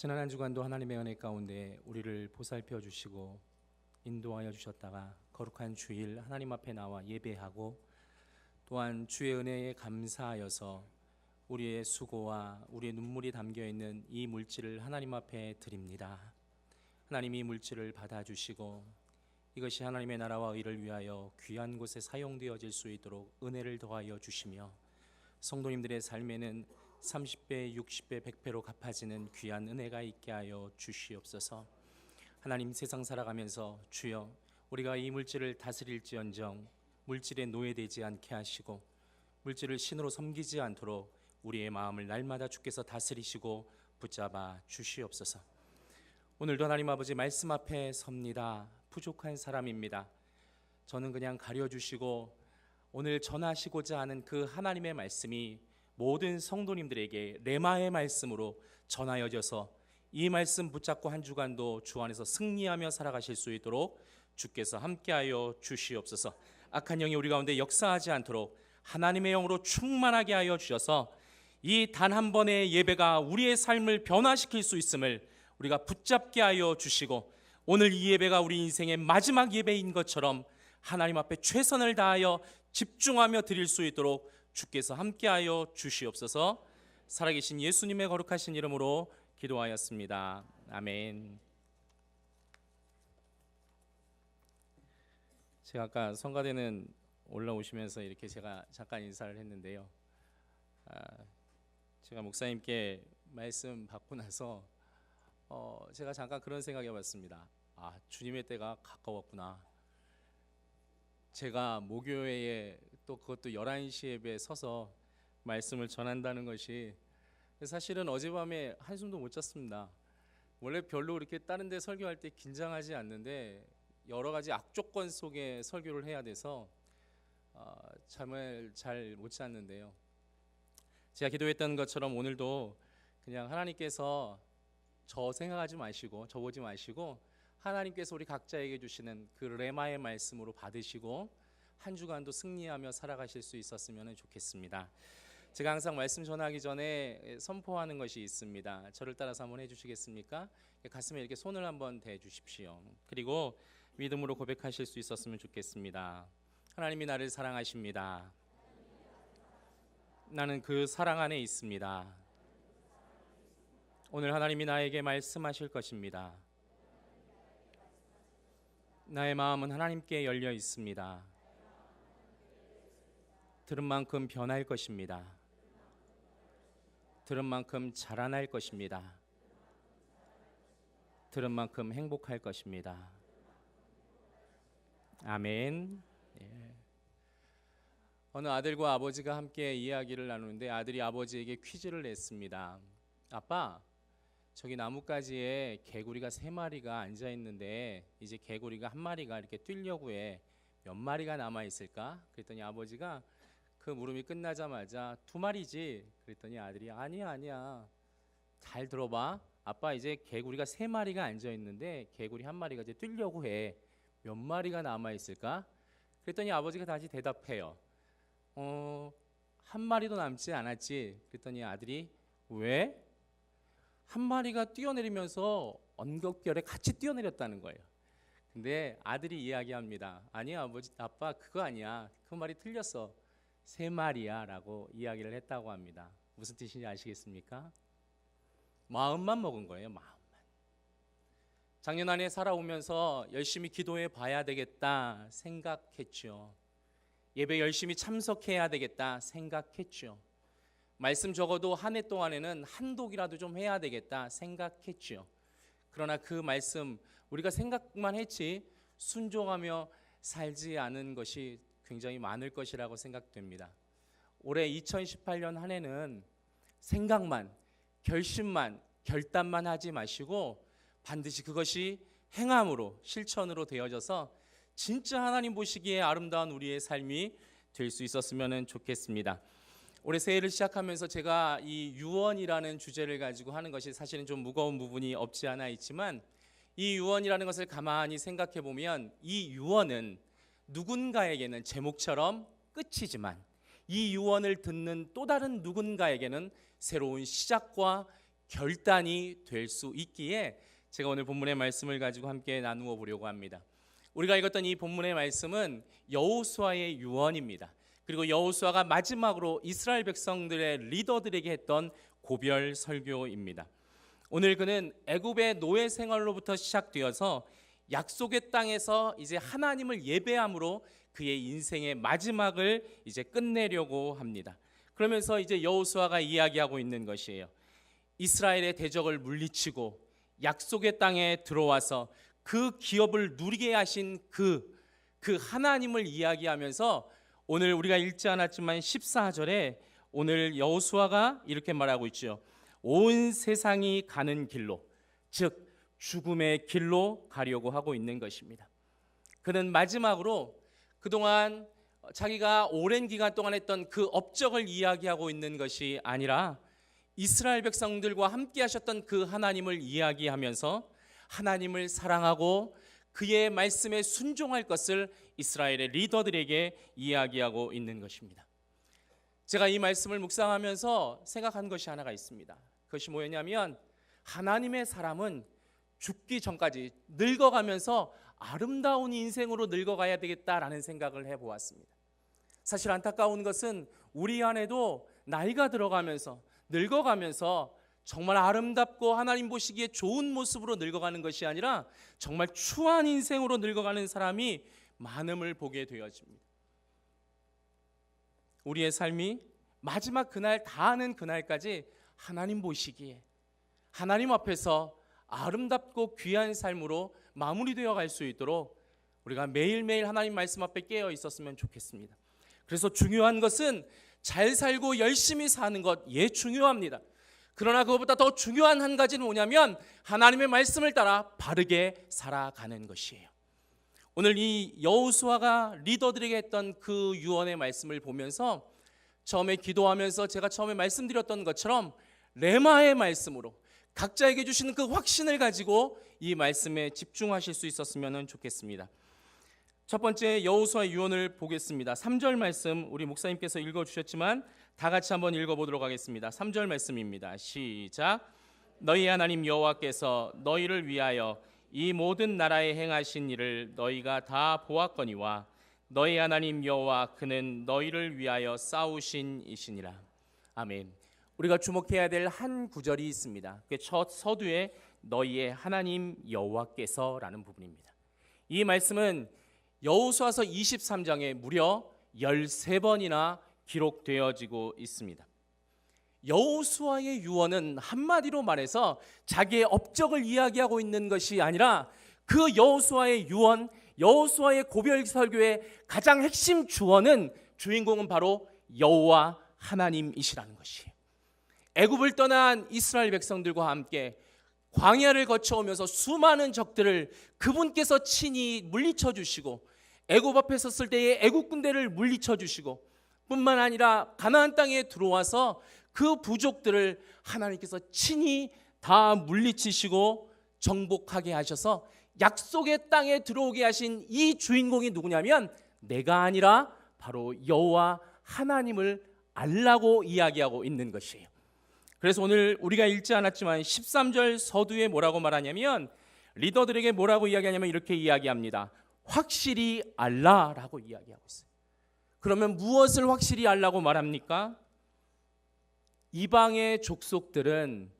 지난 한 주간도 하나님의 은혜 가운데 우리를 보살펴 주시고 인도하여 주셨다가 거룩한 주일 하나님 앞에 나와 예배하고 또한 주의 은혜에 감사하여서 우리의 수고와 우리의 눈물이 담겨있는 이 물질을 하나님 앞에 드립니다. 하나님이 이 물질을 받아주시고 이것이 하나님의 나라와 의를 위하여 귀한 곳에 사용되어질 수 있도록 은혜를 더하여 주시며 성도님들의 삶에는 30배, 60배, 100배로 갚아지는 귀한 은혜가 있게 하여 주시옵소서. 하나님, 세상 살아가면서 주여 우리가 이 물질을 다스릴지언정 물질에 노예되지 않게 하시고 물질을 신으로 섬기지 않도록 우리의 마음을 날마다 주께서 다스리시고 붙잡아 주시옵소서. 오늘도 하나님 아버지 말씀 앞에 섭니다. 부족한 사람입니다. 저는 그냥 가려주시고 오늘 전하시고자 하는 그 하나님의 말씀이 모든 성도님들에게 레마의 말씀으로 전하여져서 이 말씀 붙잡고 한 주간도 주 안에서 승리하며 살아가실 수 있도록 주께서 함께하여 주시옵소서. 악한 영이 우리 가운데 역사하지 않도록 하나님의 영으로 충만하게 하여 주셔서 이 단 한 번의 예배가 우리의 삶을 변화시킬 수 있음을 우리가 붙잡게 하여 주시고 오늘 이 예배가 우리 인생의 마지막 예배인 것처럼 하나님 앞에 최선을 다하여 집중하며 드릴 수 있도록 주께서 함께하여 주시옵소서. 살아계신 예수님의 거룩하신 이름으로 기도하였습니다. 아멘. 제가 아까 성가대는 올라오시면서 이렇게 제가 잠깐 인사를 했는데요. 제가 목사님께 말씀 받고 나서 제가 잠깐 그런 생각해 봤습니다. 주님의 때가 가까웠구나. 제가 목요일에 또 그것도 11시 예배에 서서 말씀을 전한다는 것이 사실은 어젯밤에 한숨도 못 잤습니다. 원래 별로 그렇게 다른 데 설교할 때 긴장하지 않는데 여러 가지 악조건 속에 설교를 해야 돼서 잠을 잘 못 잤는데요. 제가 기도했던 것처럼 오늘도 그냥 하나님께서 저 생각하지 마시고 저 보지 마시고 하나님께서 우리 각자에게 주시는 그 레마의 말씀으로 받으시고 한 주간도 승리하며 살아가실 수 있었으면 좋겠습니다. 제가 항상 말씀 전하기 전에 선포하는 것이 있습니다. 저를 따라서 한번 해주시겠습니까? 가슴에 이렇게 손을 한번 대주십시오. 그리고 믿음으로 고백하실 수 있었으면 좋겠습니다. 하나님이 나를 사랑하십니다. 나는 그 사랑 안에 있습니다. 오늘 하나님이 나에게 말씀하실 것입니다. 나의 마음은 하나님께 열려 있습니다. 들은 만큼 변할 것입니다. 들은 만큼 자라날 것입니다. 들은 만큼 행복할 것입니다. 아멘. 어느 아들과 아버지가 함께 이야기를 나누는데 아들이 아버지에게 퀴즈를 냈습니다. 아빠, 저기 나뭇가지에 개구리가 3마리가 앉아 있는데 이제 개구리가 1마리가 이렇게 뛰려고 해. 몇 마리가 남아 있을까? 그랬더니 아버지가 그 물음이 끝나자마자 2마리지. 그랬더니 아들이 아니야. 잘 들어봐. 아빠 이제 개구리가 3마리가 앉아 있는데 개구리 1마리가 이제 뛰려고 해. 몇 마리가 남아 있을까? 그랬더니 아버지가 다시 대답해요. 1마리도 남지 않았지. 그랬더니 아들이 왜? 1마리가 뛰어내리면서 언덕별에 같이 뛰어내렸다는 거예요. 근데 아들이 이야기합니다. 아니야 아빠 그거 아니야. 그 말이 틀렸어. 3마리야 라고 이야기를 했다고 합니다. 무슨 뜻인지 아시겠습니까? 마음만 먹은 거예요. 마음만. 작년 한 해 살아오면서 열심히 기도해 봐야 되겠다 생각했죠. 예배 열심히 참석해야 되겠다 생각했죠. 말씀 적어도 한 해 동안에는 한 독이라도 좀 해야 되겠다 생각했죠. 그러나 그 말씀 우리가 생각만 했지 순종하며 살지 않은 것이 굉장히 많을 것이라고 생각됩니다. 올해 2018년 한 해는 생각만, 결심만, 결단만 하지 마시고 반드시 그것이 행함으로 실천으로 되어져서 진짜 하나님 보시기에 아름다운 우리의 삶이 될 수 있었으면 좋겠습니다. 올해 새해를 시작하면서 제가 이 유언이라는 주제를 가지고 하는 것이 사실은 좀 무거운 부분이 없지 않아 있지만 이 유언이라는 것을 가만히 생각해 보면 이 유언은 누군가에게는 제목처럼 끝이지만 이 유언을 듣는 또 다른 누군가에게는 새로운 시작과 결단이 될 수 있기에 제가 오늘 본문의 말씀을 가지고 함께 나누어 보려고 합니다. 우리가 읽었던 이 본문의 말씀은 여호수아의 유언입니다. 그리고 여호수아가 마지막으로 이스라엘 백성들의 리더들에게 했던 고별 설교입니다. 오늘 그는 애굽의 노예 생활로부터 시작되어서 약속의 땅에서 이제 하나님을 예배함으로 그의 인생의 마지막을 이제 끝내려고 합니다. 그러면서 이제 여호수아가 이야기하고 있는 것이에요. 이스라엘의 대적을 물리치고 약속의 땅에 들어와서 그 기업을 누리게 하신 그 하나님을 이야기하면서 오늘 우리가 읽지 않았지만 14절에 오늘 여호수아가 이렇게 말하고 있죠. 온 세상이 가는 길로, 즉 죽음의 길로 가려고 하고 있는 것입니다. 그는 마지막으로 그동안 자기가 오랜 기간 동안 했던 그 업적을 이야기하고 있는 것이 아니라 이스라엘 백성들과 함께 하셨던 그 하나님을 이야기하면서 하나님을 사랑하고 그의 말씀에 순종할 것을 이스라엘의 리더들에게 이야기하고 있는 것입니다. 제가 이 말씀을 묵상하면서 생각한 것이 하나가 있습니다. 그것이 뭐였냐면 하나님의 사람은 죽기 전까지 늙어가면서 아름다운 인생으로 늙어가야 되겠다라는 생각을 해보았습니다. 사실 안타까운 것은 우리 안에도 나이가 들어가면서 늙어가면서 정말 아름답고 하나님 보시기에 좋은 모습으로 늙어가는 것이 아니라 정말 추한 인생으로 늙어가는 사람이 많음을 보게 되어집니다. 우리의 삶이 마지막 그날 다하는 그날까지 하나님 보시기에 하나님 앞에서 아름답고 귀한 삶으로 마무리되어 갈 수 있도록 우리가 매일매일 하나님 말씀 앞에 깨어 있었으면 좋겠습니다. 그래서 중요한 것은 잘 살고 열심히 사는 것 중요합니다. 그러나 그것보다 더 중요한 한 가지는 뭐냐면 하나님의 말씀을 따라 바르게 살아가는 것이에요. 오늘 이 여호수아가 리더들에게 했던 그 유언의 말씀을 보면서 처음에 기도하면서 제가 처음에 말씀드렸던 것처럼 레마의 말씀으로 각자에게 주시는 그 확신을 가지고 이 말씀에 집중하실 수 있었으면 좋겠습니다. 첫 번째 여호수아의 유언을 보겠습니다. 3절 말씀 우리 목사님께서 읽어주셨지만 다 같이 한번 읽어보도록 하겠습니다. 3절 말씀입니다. 시작. 너희 하나님 여호와께서 너희를 위하여 이 모든 나라에 행하신 일을 너희가 다 보았거니와 너희 하나님 여호와 그는 너희를 위하여 싸우신 이시니라. 아멘. 우리가 주목해야 될 한 구절이 있습니다. 그 첫 서두에 너희의 하나님 여호와께서라는 부분입니다. 이 말씀은 여호수아서 23장에 무려 13번이나 기록되어지고 있습니다. 여호수아의 유언은 한마디로 말해서 자기의 업적을 이야기하고 있는 것이 아니라 그 여호수아의 유언, 여호수아의 고별 설교의 가장 핵심 주인공은 바로 여호와 하나님이시라는 것이에요. 애굽을 떠난 이스라엘 백성들과 함께 광야를 거쳐오면서 수많은 적들을 그분께서 친히 물리쳐 주시고 애굽 앞에 섰을 때에 애굽 군대를 물리쳐 주시고 뿐만 아니라 가나안 땅에 들어와서 그 부족들을 하나님께서 친히 다 물리치시고 정복하게 하셔서 약속의 땅에 들어오게 하신 이 주인공이 누구냐면 내가 아니라 바로 여호와 하나님을 알라고 이야기하고 있는 것이에요. 그래서 오늘 우리가 읽지 않았지만 13절 서두에 뭐라고 말하냐면 리더들에게 뭐라고 이야기하냐면 이렇게 이야기합니다. 확실히 알라라고 이야기하고 있어요. 그러면 무엇을 확실히 알라고 말합니까? 이방의 족속들은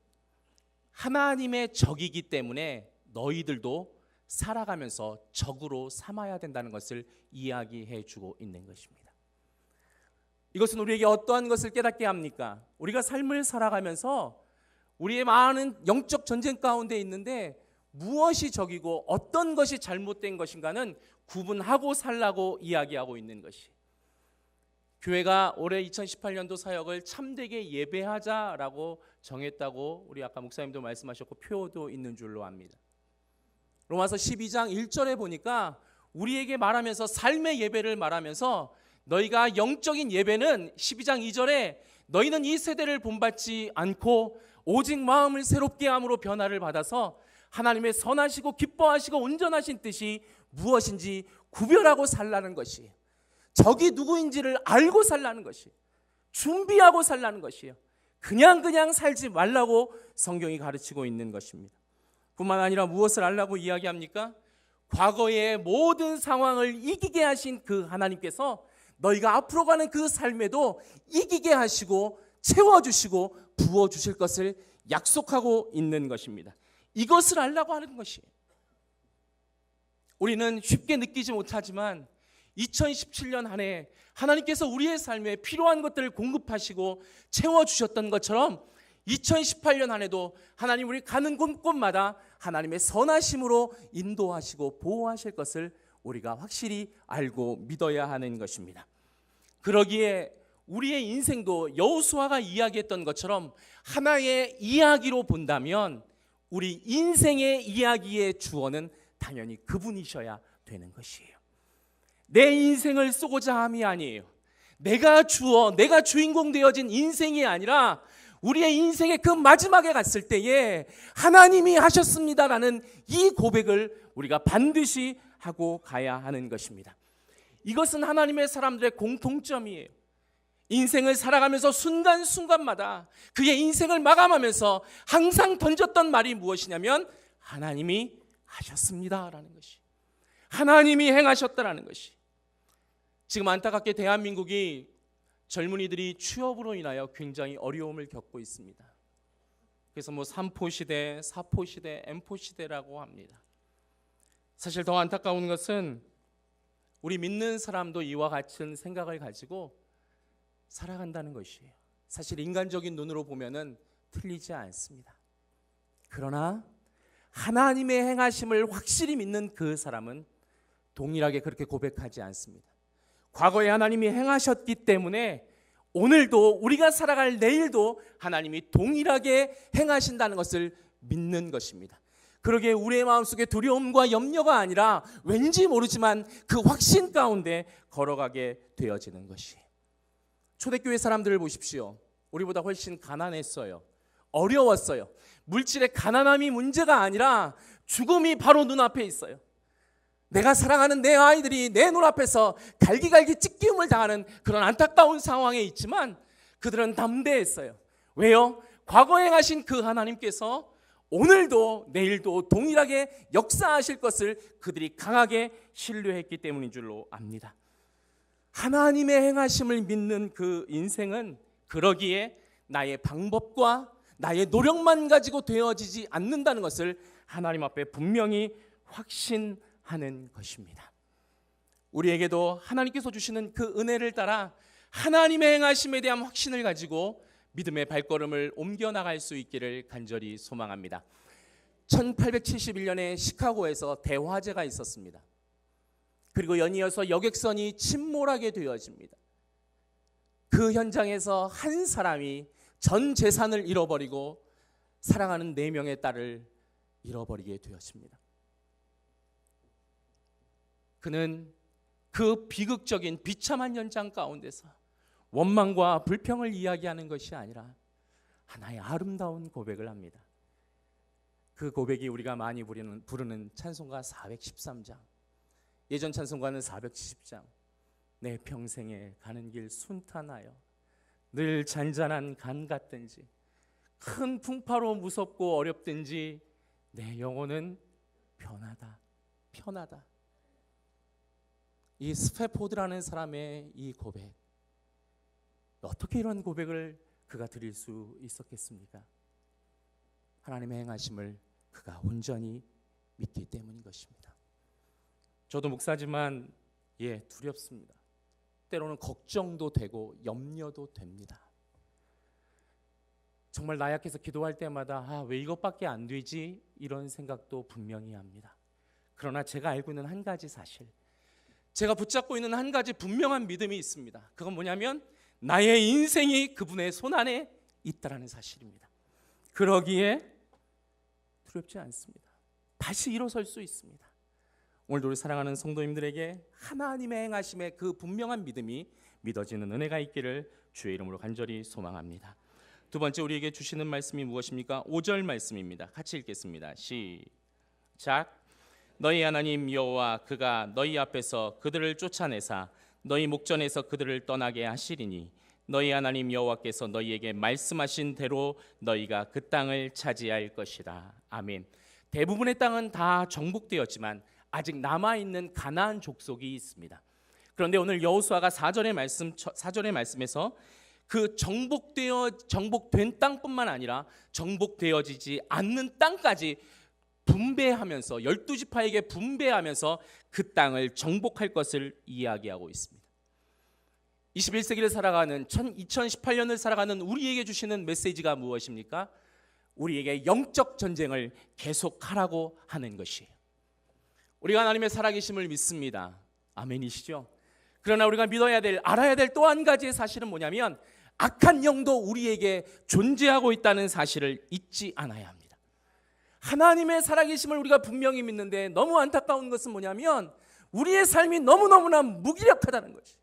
하나님의 적이기 때문에 너희들도 살아가면서 적으로 삼아야 된다는 것을 이야기해 주고 있는 것입니다. 이것은 우리에게 어떠한 것을 깨닫게 합니까? 우리가 삶을 살아가면서 우리의 많은 영적 전쟁 가운데 있는데 무엇이 적이고 어떤 것이 잘못된 것인가는 구분하고 살라고 이야기하고 있는 것이. 교회가 올해 2018년도 사역을 참되게 예배하자라고 정했다고 우리 아까 목사님도 말씀하셨고 표도 있는 줄로 압니다. 로마서 12장 1절에 보니까 우리에게 말하면서 삶의 예배를 말하면서 너희가 영적인 예배는 12장 2절에 너희는 이 세대를 본받지 않고 오직 마음을 새롭게 함으로 변화를 받아서 하나님의 선하시고 기뻐하시고 온전하신 뜻이 무엇인지 구별하고 살라는 것이에요. 적이 누구인지를 알고 살라는 것이에요. 준비하고 살라는 것이에요. 그냥 살지 말라고 성경이 가르치고 있는 것입니다. 뿐만 아니라 무엇을 알라고 이야기합니까? 과거의 모든 상황을 이기게 하신 그 하나님께서 너희가 앞으로 가는 그 삶에도 이기게 하시고 채워주시고 부어주실 것을 약속하고 있는 것입니다. 이것을 알라고 하는 것이에요. 우리는 쉽게 느끼지 못하지만 2017년 한 해 하나님께서 우리의 삶에 필요한 것들을 공급하시고 채워주셨던 것처럼 2018년 한 해도 하나님 우리 가는 곳곳마다 하나님의 선하심으로 인도하시고 보호하실 것을 우리가 확실히 알고 믿어야 하는 것입니다. 그러기에 우리의 인생도 여호수아가 이야기했던 것처럼 하나의 이야기로 본다면 우리 인생의 이야기의 주어는 당연히 그분이셔야 되는 것이에요. 내 인생을 쓰고자 함이 아니에요. 내가 주인공 되어진 인생이 아니라 우리의 인생의 그 마지막에 갔을 때에 하나님이 하셨습니다라는 이 고백을 우리가 반드시 하고 가야 하는 것입니다. 이것은 하나님의 사람들의 공통점이에요. 인생을 살아가면서 순간순간마다 그의 인생을 마감하면서 항상 던졌던 말이 무엇이냐면 하나님이 하셨습니다라는 것이, 하나님이 행하셨다라는 것이. 지금 안타깝게 대한민국이 젊은이들이 취업으로 인하여 굉장히 어려움을 겪고 있습니다. 그래서 3포 시대, 4포 시대, M포 시대라고 합니다. 사실 더 안타까운 것은 우리 믿는 사람도 이와 같은 생각을 가지고 살아간다는 것이에요. 사실 인간적인 눈으로 보면은 틀리지 않습니다. 그러나 하나님의 행하심을 확실히 믿는 그 사람은 동일하게 그렇게 고백하지 않습니다. 과거에 하나님이 행하셨기 때문에 오늘도 우리가 살아갈 내일도 하나님이 동일하게 행하신다는 것을 믿는 것입니다. 그러기에 우리의 마음속에 두려움과 염려가 아니라 왠지 모르지만 그 확신 가운데 걸어가게 되어지는 것이에요. 초대교회 사람들을 보십시오. 우리보다 훨씬 가난했어요. 어려웠어요. 물질의 가난함이 문제가 아니라 죽음이 바로 눈앞에 있어요. 내가 사랑하는 내 아이들이 내 눈앞에서 갈기갈기 찢김을 당하는 그런 안타까운 상황에 있지만 그들은 담대했어요. 왜요? 과거에 행하신 그 하나님께서 오늘도 내일도 동일하게 역사하실 것을 그들이 강하게 신뢰했기 때문인 줄로 압니다. 하나님의 행하심을 믿는 그 인생은 그러기에 나의 방법과 나의 노력만 가지고 되어지지 않는다는 것을 하나님 앞에 분명히 확신하는 것입니다. 우리에게도 하나님께서 주시는 그 은혜를 따라 하나님의 행하심에 대한 확신을 가지고 믿음의 발걸음을 옮겨나갈 수 있기를 간절히 소망합니다. 1871년에 시카고에서 대화재가 있었습니다. 그리고 연이어서 여객선이 침몰하게 되어집니다. 그 현장에서 한 사람이 전 재산을 잃어버리고 사랑하는 4명의 딸을 잃어버리게 되었습니다. 그는 그 비극적인 비참한 현장 가운데서 원망과 불평을 이야기하는 것이 아니라 하나의 아름다운 고백을 합니다. 그 고백이 우리가 많이 부르는 찬송가 413장, 예전 찬송가는 470장. 내 평생에 가는 길 순탄하여 늘 잔잔한 간 같든지 큰 풍파로 무섭고 어렵든지 내 영혼은 편하다. 이 스페포드라는 사람의 이 고백, 어떻게 이런 고백을 그가 드릴 수 있었겠습니까? 하나님의 행하심을 그가 온전히 믿기 때문인 것입니다. 저도 목사지만 두렵습니다. 때로는 걱정도 되고 염려도 됩니다. 정말 나약해서 기도할 때마다 왜 이것밖에 안 되지? 이런 생각도 분명히 합니다. 그러나 제가 알고 있는 한 가지 사실, 제가 붙잡고 있는 한 가지 분명한 믿음이 있습니다. 그건 뭐냐면 나의 인생이 그분의 손안에 있다라는 사실입니다. 그러기에 두렵지 않습니다. 다시 일어설 수 있습니다. 오늘도 우리 사랑하는 성도님들에게 하나님의 행하심의 그 분명한 믿음이 믿어지는 은혜가 있기를 주의 이름으로 간절히 소망합니다. 두 번째 우리에게 주시는 말씀이 무엇입니까? 5절 말씀입니다. 같이 읽겠습니다. 시작. 너희 하나님 여호와 그가 너희 앞에서 그들을 쫓아내사 너희 목전에서 그들을 떠나게 하시리니 너희 하나님 여호와께서 너희에게 말씀하신 대로 너희가 그 땅을 차지할 것이라. 아멘. 대부분의 땅은 다 정복되었지만 아직 남아있는 가나안 족속이 있습니다. 그런데 오늘 여호수아가 4절의 말씀에서 그 정복된 땅뿐만 아니라 정복되어지지 않는 땅까지 분배하면서 12지파에게 분배하면서 그 땅을 정복할 것을 이야기하고 있습니다. 21세기를 살아가는 2018년을 살아가는 우리에게 주시는 메시지가 무엇입니까? 우리에게 영적 전쟁을 계속하라고 하는 것이에요. 우리가 하나님의 살아계심을 믿습니다. 아멘이시죠? 그러나 우리가 알아야 될 또 한 가지의 사실은 뭐냐면 악한 영도 우리에게 존재하고 있다는 사실을 잊지 않아야 합니다. 하나님의 살아계심을 우리가 분명히 믿는데 너무 안타까운 것은 뭐냐면 우리의 삶이 너무너무나 무기력하다는 것이.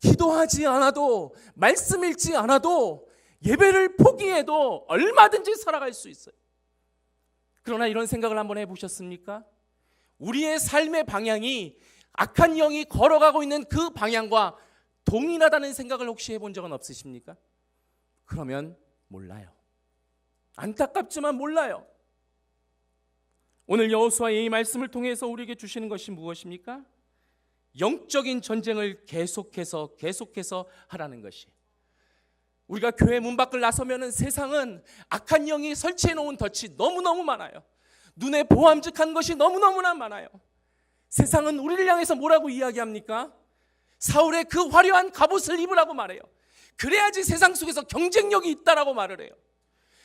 기도하지 않아도, 말씀 읽지 않아도, 예배를 포기해도 얼마든지 살아갈 수 있어요. 그러나 이런 생각을 한번 해보셨습니까? 우리의 삶의 방향이 악한 영이 걸어가고 있는 그 방향과 동일하다는 생각을 혹시 해본 적은 없으십니까? 그러면 몰라요. 안타깝지만 몰라요. 오늘 여호수아의 이 말씀을 통해서 우리에게 주시는 것이 무엇입니까? 영적인 전쟁을 계속해서 하라는 것이에요. 우리가 교회 문 밖을 나서면 세상은 악한 영이 설치해 놓은 덫이 너무너무 많아요. 눈에 보암직한 것이 너무너무나 많아요. 세상은 우리를 향해서 뭐라고 이야기합니까? 사울의 그 화려한 갑옷을 입으라고 말해요. 그래야지 세상 속에서 경쟁력이 있다라고 말을 해요.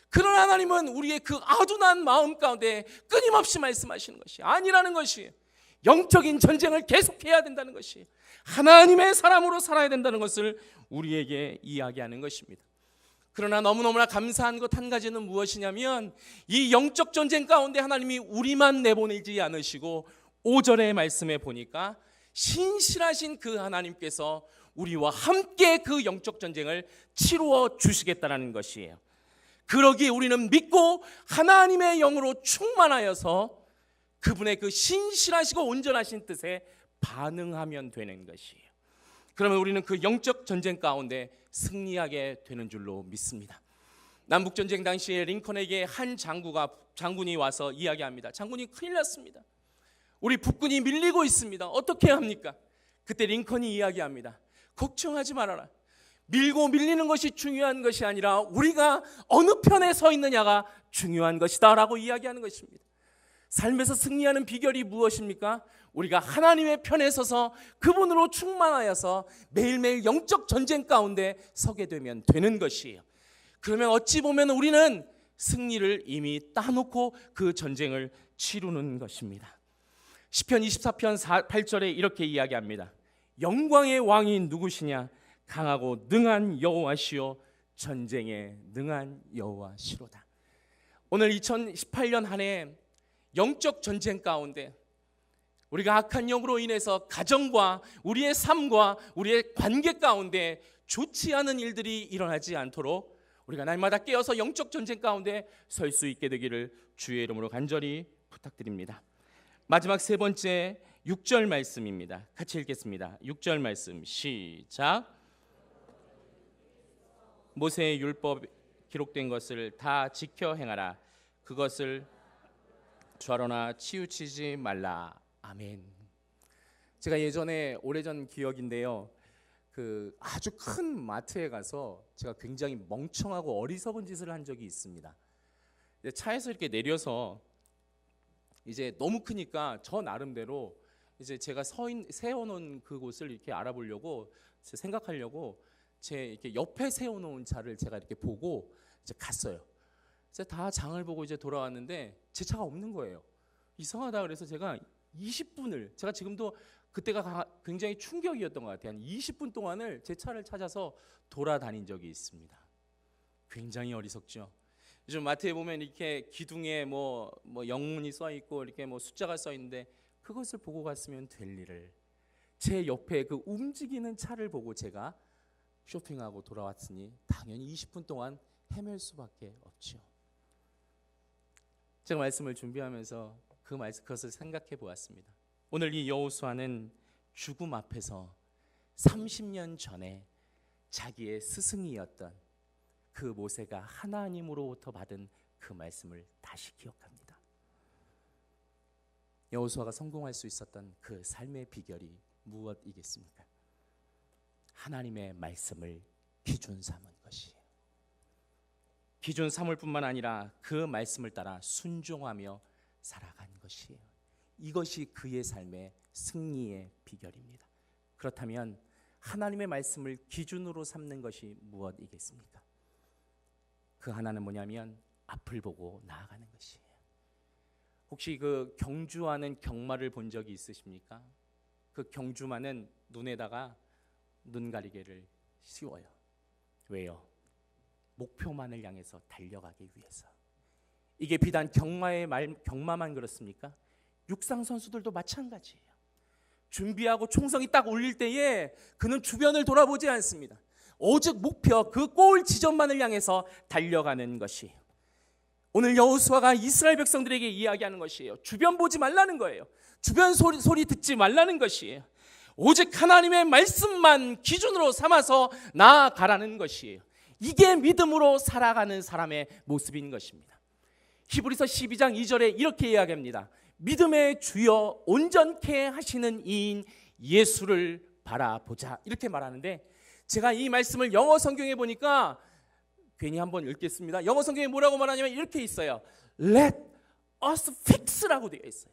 그러나 하나님은 우리의 그 아둔한 마음 가운데 끊임없이 말씀하시는 것이 아니라는 것이, 영적인 전쟁을 계속해야 된다는 것이, 하나님의 사람으로 살아야 된다는 것을 우리에게 이야기하는 것입니다. 그러나 너무너무나 감사한 것 한 가지는 무엇이냐면 이 영적 전쟁 가운데 하나님이 우리만 내보내지 않으시고 5절의 말씀에 보니까 신실하신 그 하나님께서 우리와 함께 그 영적 전쟁을 치루어 주시겠다는 것이에요. 그러기에 우리는 믿고 하나님의 영으로 충만하여서 그분의 그 신실하시고 온전하신 뜻에 반응하면 되는 것이에요. 그러면 우리는 그 영적 전쟁 가운데 승리하게 되는 줄로 믿습니다. 남북전쟁 당시에 링컨에게 한 장군이 와서 이야기합니다. 장군이 큰일 났습니다. 우리 북군이 밀리고 있습니다. 어떻게 합니까? 그때 링컨이 이야기합니다. 걱정하지 말아라. 밀고 밀리는 것이 중요한 것이 아니라 우리가 어느 편에 서 있느냐가 중요한 것이다 라고 이야기하는 것입니다. 삶에서 승리하는 비결이 무엇입니까? 우리가 하나님의 편에 서서 그분으로 충만하여서 매일매일 영적 전쟁 가운데 서게 되면 되는 것이에요. 그러면 어찌 보면 우리는 승리를 이미 따놓고 그 전쟁을 치르는 것입니다. 시편 24편 8절에 이렇게 이야기합니다. 영광의 왕이 누구시냐? 강하고 능한 여호와시요 전쟁에 능한 여호와시로다. 오늘 2018년 한 해 영적 전쟁 가운데 우리가 악한 영으로 인해서 가정과 우리의 삶과 우리의 관계 가운데 좋지 않은 일들이 일어나지 않도록 우리가 날마다 깨어서 영적 전쟁 가운데 설 수 있게 되기를 주의 이름으로 간절히 부탁드립니다. 마지막 세 번째 6절 말씀입니다. 같이 읽겠습니다. 6절 말씀 시작. 모세의 율법 기록된 것을 다 지켜 행하라. 그것을 좌로나 치우치지 말라. 아멘. 제가 예전에 오래전 기억인데요. 그 아주 큰 마트에 가서 제가 굉장히 멍청하고 어리석은 짓을 한 적이 있습니다. 차에서 이렇게 내려서 이제 너무 크니까 저 나름대로 이제 제가 세워놓은 그곳을 이렇게 알아보려고 생각하려고 제 이렇게 옆에 세워놓은 차를 제가 이렇게 보고 이제 갔어요. 이제 다 장을 보고 이제 돌아왔는데 제 차가 없는 거예요. 이상하다 그래서 제가 20분을 제가 지금도 그때가 굉장히 충격이었던 것 같아요. 한 20분 동안을 제 차를 찾아서 돌아다닌 적이 있습니다. 굉장히 어리석죠. 요즘 마트에 보면 이렇게 기둥에 뭐 영문이 써 있고 이렇게 뭐 숫자가 써 있는데 그것을 보고 갔으면 될 일을 제 옆에 그 움직이는 차를 보고 제가 쇼핑하고 돌아왔으니 당연히 20분 동안 헤맬 수밖에 없죠. 제가 말씀을 준비하면서 그것을 생각해 보았습니다. 오늘 이 여호수아는 죽음 앞에서 30년 전에 자기의 스승이었던 그 모세가 하나님으로부터 받은 그 말씀을 다시 기억합니다. 여호수아가 성공할 수 있었던 그 삶의 비결이 무엇이겠습니까? 하나님의 말씀을 기준 삼은 것이에요. 기준 삼을 뿐만 아니라 그 말씀을 따라 순종하며 살아간 것이에요. 이것이 그의 삶의 승리의 비결입니다. 그렇다면 하나님의 말씀을 기준으로 삼는 것이 무엇이겠습니까? 그 하나는 뭐냐면 앞을 보고 나아가는 것이에요. 혹시 그 경주하는 경마를 본 적이 있으십니까? 그 경주마는 눈에다가 눈가리개를 씌워요. 왜요? 목표만을 향해서 달려가기 위해서. 이게 비단 경마만 그렇습니까? 육상 선수들도 마찬가지예요. 준비하고 총성이 딱 울릴 때에 그는 주변을 돌아보지 않습니다. 오직 목표, 그 골 지점만을 향해서 달려가는 것이에요. 오늘 여호수아가 이스라엘 백성들에게 이야기하는 것이에요. 주변 보지 말라는 거예요. 주변 소리 듣지 말라는 것이에요. 오직 하나님의 말씀만 기준으로 삼아서 나아가라는 것이에요. 이게 믿음으로 살아가는 사람의 모습인 것입니다. 히브리서 12장 2절에 이렇게 이야기합니다. 믿음의 주여 온전케 하시는 이인 예수를 바라보자, 이렇게 말하는데, 제가 이 말씀을 영어 성경에 보니까 괜히 한번 읽겠습니다. 영어 성경에 뭐라고 말하냐면 이렇게 있어요. Let us fix라고 되어 있어요.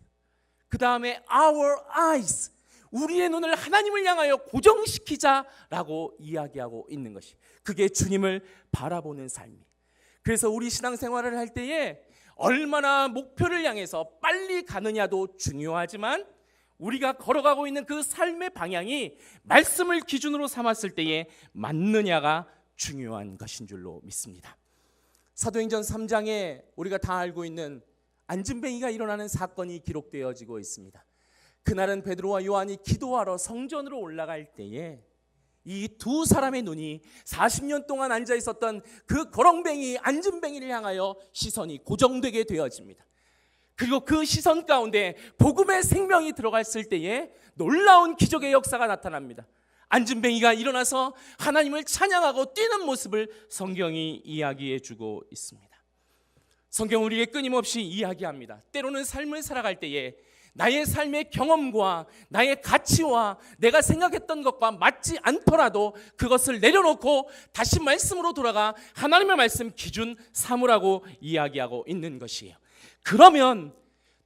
그 다음에 our eyes, 우리의 눈을 하나님을 향하여 고정시키자라고 이야기하고 있는 것이, 그게 주님을 바라보는 삶이. 그래서 우리 신앙생활을 할 때에 얼마나 목표를 향해서 빨리 가느냐도 중요하지만 우리가 걸어가고 있는 그 삶의 방향이 말씀을 기준으로 삼았을 때에 맞느냐가 중요한 것인 줄로 믿습니다. 사도행전 3장에 우리가 다 알고 있는 안진뱅이가 일어나는 사건이 기록되어지고 있습니다. 그날은 베드로와 요한이 기도하러 성전으로 올라갈 때에 이 두 사람의 눈이 40년 동안 앉아 있었던 그 거렁뱅이 안진뱅이를 향하여 시선이 고정되게 되어집니다. 그리고 그 시선 가운데 복음의 생명이 들어갔을 때에 놀라운 기적의 역사가 나타납니다. 안진뱅이가 일어나서 하나님을 찬양하고 뛰는 모습을 성경이 이야기해 주고 있습니다. 성경은 우리에게 끊임없이 이야기합니다. 때로는 삶을 살아갈 때에 나의 삶의 경험과 나의 가치와 내가 생각했던 것과 맞지 않더라도 그것을 내려놓고 다시 말씀으로 돌아가 하나님의 말씀 기준 삼으라고 이야기하고 있는 것이에요. 그러면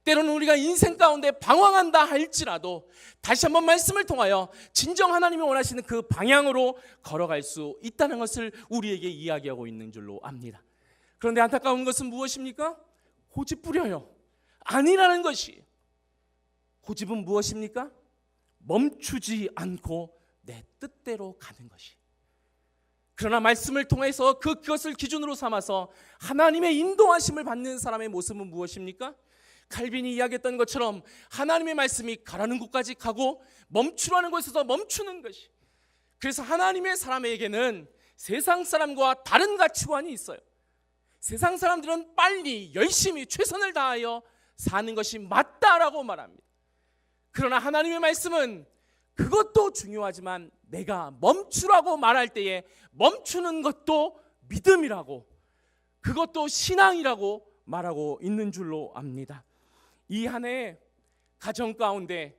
때로는 우리가 인생 가운데 방황한다 할지라도 다시 한번 말씀을 통하여 진정 하나님이 원하시는 그 방향으로 걸어갈 수 있다는 것을 우리에게 이야기하고 있는 줄로 압니다. 그런데 안타까운 것은 무엇입니까? 고집 부려요. 아니라는 것이. 고집은 무엇입니까? 멈추지 않고 내 뜻대로 가는 것이. 그러나 말씀을 통해서 그것을 기준으로 삼아서 하나님의 인도하심을 받는 사람의 모습은 무엇입니까? 칼빈이 이야기했던 것처럼 하나님의 말씀이 가라는 곳까지 가고 멈추라는 곳에서 멈추는 것이. 그래서 하나님의 사람에게는 세상 사람과 다른 가치관이 있어요. 세상 사람들은 빨리 열심히 최선을 다하여 사는 것이 맞다라고 말합니다. 그러나 하나님의 말씀은 그것도 중요하지만 내가 멈추라고 말할 때에 멈추는 것도 믿음이라고, 그것도 신앙이라고 말하고 있는 줄로 압니다. 이 한 해 가정 가운데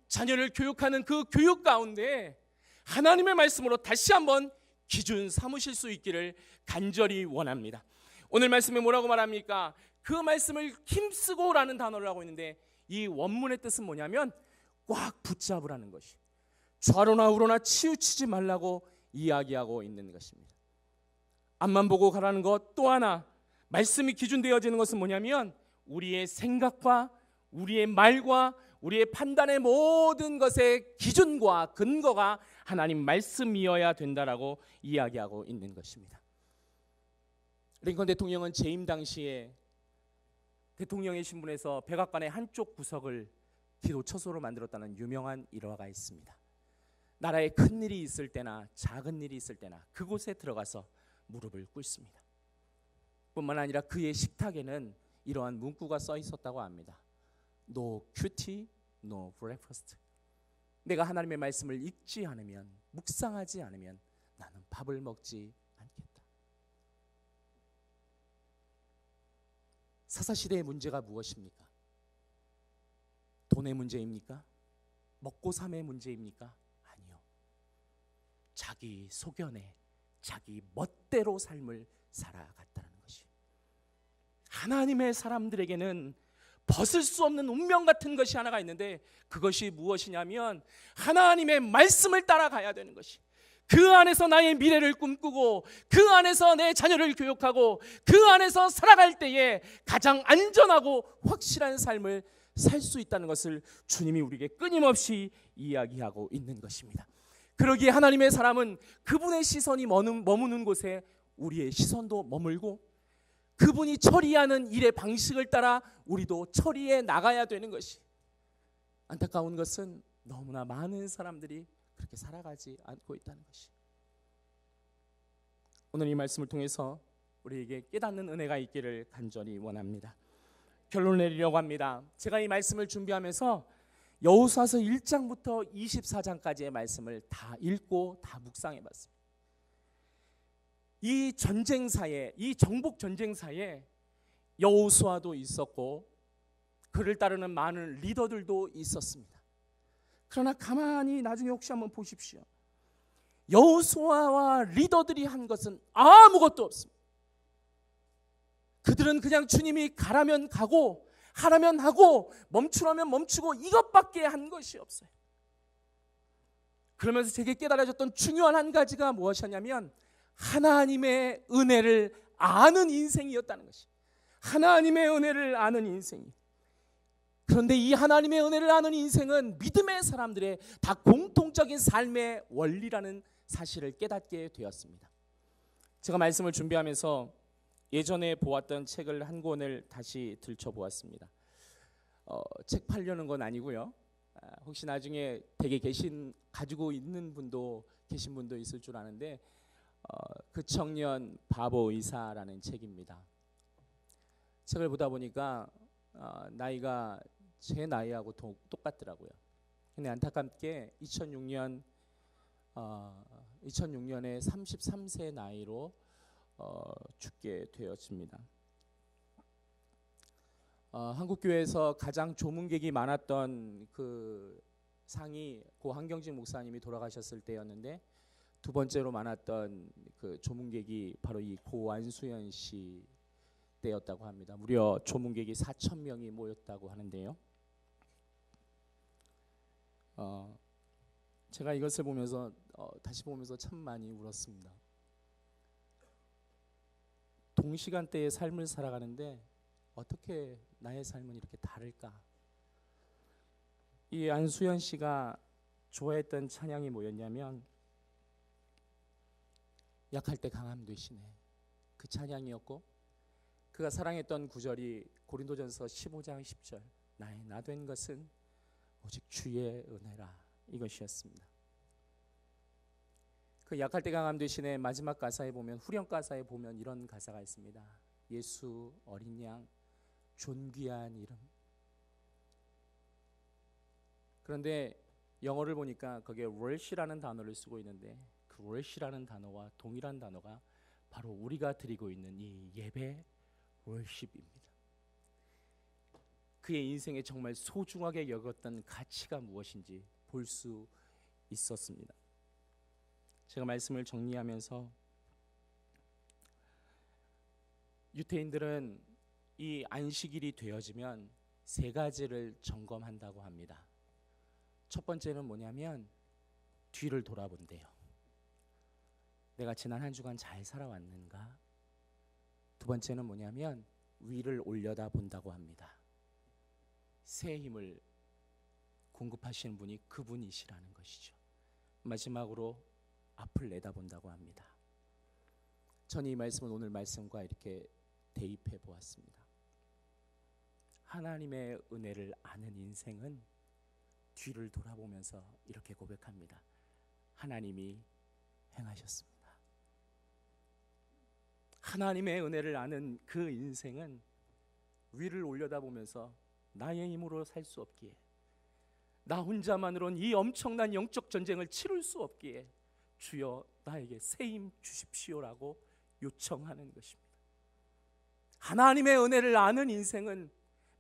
자녀를 교육하는 그 교육 가운데 하나님의 말씀으로 다시 한번 기준 삼으실 수 있기를 간절히 원합니다. 오늘 말씀에 뭐라고 말합니까? 그 말씀을 힘쓰고라는 단어를 하고 있는데 이 원문의 뜻은 뭐냐면 꽉 붙잡으라는 것이, 좌로나 우로나 치우치지 말라고 이야기하고 있는 것입니다. 앞만 보고 가라는 것, 또 하나 말씀이 기준되어지는 것은 뭐냐면 우리의 생각과 우리의 말과 우리의 판단의 모든 것의 기준과 근거가 하나님 말씀이어야 된다라고 이야기하고 있는 것입니다. 링컨 대통령은 재임 당시에 대통령의 신분에서 백악관의 한쪽 구석을 기도 처소로 만들었다는 유명한 일화가 있습니다. 나라에 큰 일이 있을 때나 작은 일이 있을 때나 그곳에 들어가서 무릎을 꿇습니다. 뿐만 아니라 그의 식탁에는 이러한 문구가 써 있었다고 합니다. No cutie, no breakfast. 내가 하나님의 말씀을 읽지 않으면, 묵상하지 않으면 나는 밥을 먹지 않겠다. 사사시대의 문제가 무엇입니까? 돈의 문제입니까? 먹고 삶의 문제입니까? 아니요. 자기 소견에 자기 멋대로 삶을 살아갔다는 것이, 하나님의 사람들에게는 벗을 수 없는 운명 같은 것이 하나가 있는데, 그것이 무엇이냐면 하나님의 말씀을 따라가야 되는 것이, 그 안에서 나의 미래를 꿈꾸고 그 안에서 내 자녀를 교육하고 그 안에서 살아갈 때에 가장 안전하고 확실한 삶을 살 수 있다는 것을 주님이 우리에게 끊임없이 이야기하고 있는 것입니다. 그러기에 하나님의 사람은 그분의 시선이 머무는 곳에 우리의 시선도 머물고, 그분이 처리하는 일의 방식을 따라 우리도 처리해 나가야 되는 것이, 안타까운 것은 너무나 많은 사람들이 그렇게 살아가지 않고 있다는 것이. 오늘 이 말씀을 통해서 우리에게 깨닫는 은혜가 있기를 간절히 원합니다. 결론을 내리려고 합니다. 제가 이 말씀을 준비하면서 여호수아서 1장부터 24장까지의 말씀을 다 읽고 다 묵상해 봤습니다. 이 전쟁사에, 이 정복 전쟁사에 여호수아도 있었고 그를 따르는 많은 리더들도 있었습니다. 그러나 가만히 나중에 혹시 한번 보십시오. 여호수아와 리더들이 한 것은 아무것도 없습니다. 그들은 그냥 주님이 가라면 가고 하라면 하고 멈추라면 멈추고 이것밖에 한 것이 없어요. 그러면서 제게 깨달아졌던 중요한 한 가지가 무엇이냐면 하나님의 은혜를 아는 인생이었다는 것이, 하나님의 은혜를 아는 인생이. 그런데 이 하나님의 은혜를 아는 인생은 믿음의 사람들의 다 공통적인 삶의 원리라는 사실을 깨닫게 되었습니다. 제가 말씀을 준비하면서 예전에 보았던 책을 한 권을 다시 들춰보았습니다. 책 팔려는 건 아니고요. 혹시 나중에 댁에 가지고 있는 분도 계신 분도 있을 줄 아는데, 그 청년 바보 의사라는 책입니다. 책을 보다 보니까 나이가 제 나이하고 똑같더라고요. 근데 안타깝게 2006년에 33세 나이로 죽게 되었습니다. 한국교회에서 가장 조문객이 많았던 그 상이 고 한경직 목사님이 돌아가셨을 때였는데, 두 번째로 많았던 그 조문객이 바로 이 고 안수연 씨 때였다고 합니다. 무려 조문객이 4,000명이 모였다고 하는데요. 제가 이것을 보면서 다시 보면서 참 많이 울었습니다. 동시간대의 삶을 살아가는데 어떻게 나의 삶은 이렇게 다를까? 이 안수연 씨가 좋아했던 찬양이 뭐였냐면 약할 때 강함 되시네, 그 찬양이었고, 그가 사랑했던 구절이 고린도전서 15장 10절 나의 나 된 것은 오직 주의 은혜라, 이것이었습니다. 그 약할 때 강함 되시네 마지막 가사에 보면, 후렴 가사에 보면 이런 가사가 있습니다. 예수 어린 양 존귀한 이름. 그런데 영어를 보니까 거기에 worship이라는 단어를 쓰고 있는데, 그 worship이라는 단어와 동일한 단어가 바로 우리가 드리고 있는 이 예배 worship입니다. 그의 인생에 정말 소중하게 여겼던 가치가 무엇인지 볼 수 있었습니다. 제가 말씀을 정리하면서, 유태인들은 이 안식일이 되어지면 세 가지를 점검한다고 합니다. 첫 번째는 뭐냐면 뒤를 돌아본대요. 내가 지난 한 주간 잘 살아왔는가? 두 번째는 뭐냐면 위를 올려다 본다고 합니다. 새 힘을 공급하시는 분이 그분이시라는 것이죠. 마지막으로 앞을 내다본다고 합니다. 저는 이 말씀은 오늘 말씀과 이렇게 대입해 보았습니다. 하나님의 은혜를 아는 인생은 뒤를 돌아보면서 이렇게 고백합니다. 하나님이 행하셨습니다. 하나님의 은혜를 아는 그 인생은 위를 올려다보면서 나의 힘으로 살 수 없기에, 나 혼자만으로는 이 엄청난 영적 전쟁을 치룰 수 없기에 주여 나에게 세임 주십시오라고 요청하는 것입니다. 하나님의 은혜를 아는 인생은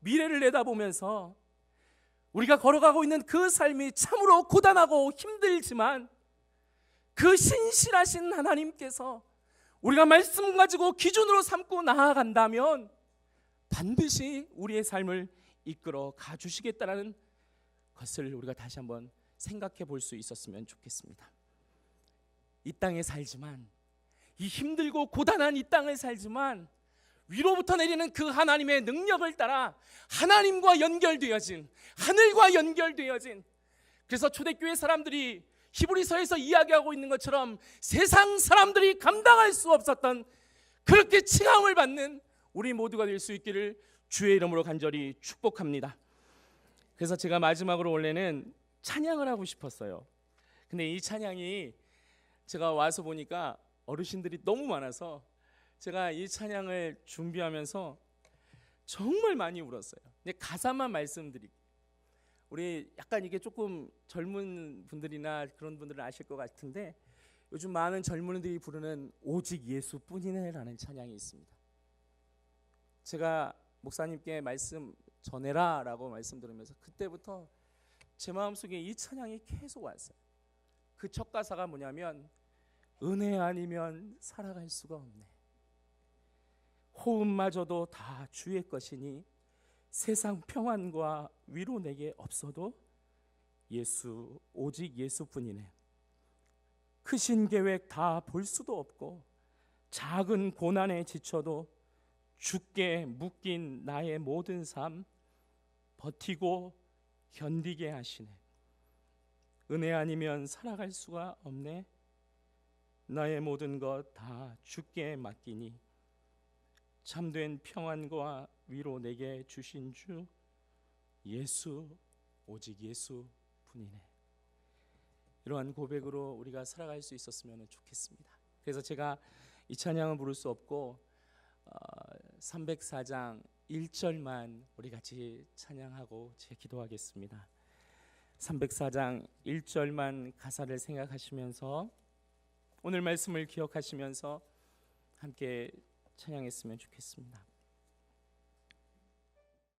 미래를 내다보면서 우리가 걸어가고 있는 그 삶이 참으로 고단하고 힘들지만 그 신실하신 하나님께서 우리가 말씀 가지고 기준으로 삼고 나아간다면 반드시 우리의 삶을 이끌어 가주시겠다는 것을 우리가 다시 한번 생각해 볼 수 있었으면 좋겠습니다. 이 땅에 살지만, 이 힘들고 고단한 이 땅을 살지만 위로부터 내리는 그 하나님의 능력을 따라 하나님과 연결되어진, 하늘과 연결되어진, 그래서 초대교회 사람들이 히브리서에서 이야기하고 있는 것처럼 세상 사람들이 감당할 수 없었던 그렇게 칭함을 받는 우리 모두가 될 수 있기를 주의 이름으로 간절히 축복합니다. 그래서 제가 마지막으로 원래는 찬양을 하고 싶었어요. 근데 이 찬양이 제가 와서 보니까 어르신들이 너무 많아서 제가 이 찬양을 준비하면서 정말 많이 울었어요. 근데 가사만 말씀드릴게요. 우리 약간 이게 조금 젊은 분들이나 그런 분들은 아실 것 같은데 요즘 많은 젊은이들이 부르는 오직 예수뿐이네라는 찬양이 있습니다. 제가 목사님께 말씀 전해라라고 말씀 들으면서 그때부터 제 마음속에 이 찬양이 계속 왔어요. 그 첫 가사가 뭐냐면 은혜 아니면 살아갈 수가 없네. 호흡마저도 다 주의 것이니 세상 평안과 위로 내게 없어도 예수, 오직 예수뿐이네. 크신 계획 다 볼 수도 없고 작은 고난에 지쳐도 주께 묶인 나의 모든 삶 버티고 견디게 하시네. 은혜 아니면 살아갈 수가 없네. 나의 모든 것 다 주께 맡기니 참된 평안과 위로 내게 주신 주 예수, 오직 예수뿐이네. 이러한 고백으로 우리가 살아갈 수 있었으면 좋겠습니다. 그래서 제가 이 찬양은 부를 수 없고 304장 1절만 우리 같이 찬양하고 제 기도하겠습니다. 304장 1절만 가사를 생각하시면서 오늘 말씀을 기억하시면서 함께 찬양했으면 좋겠습니다.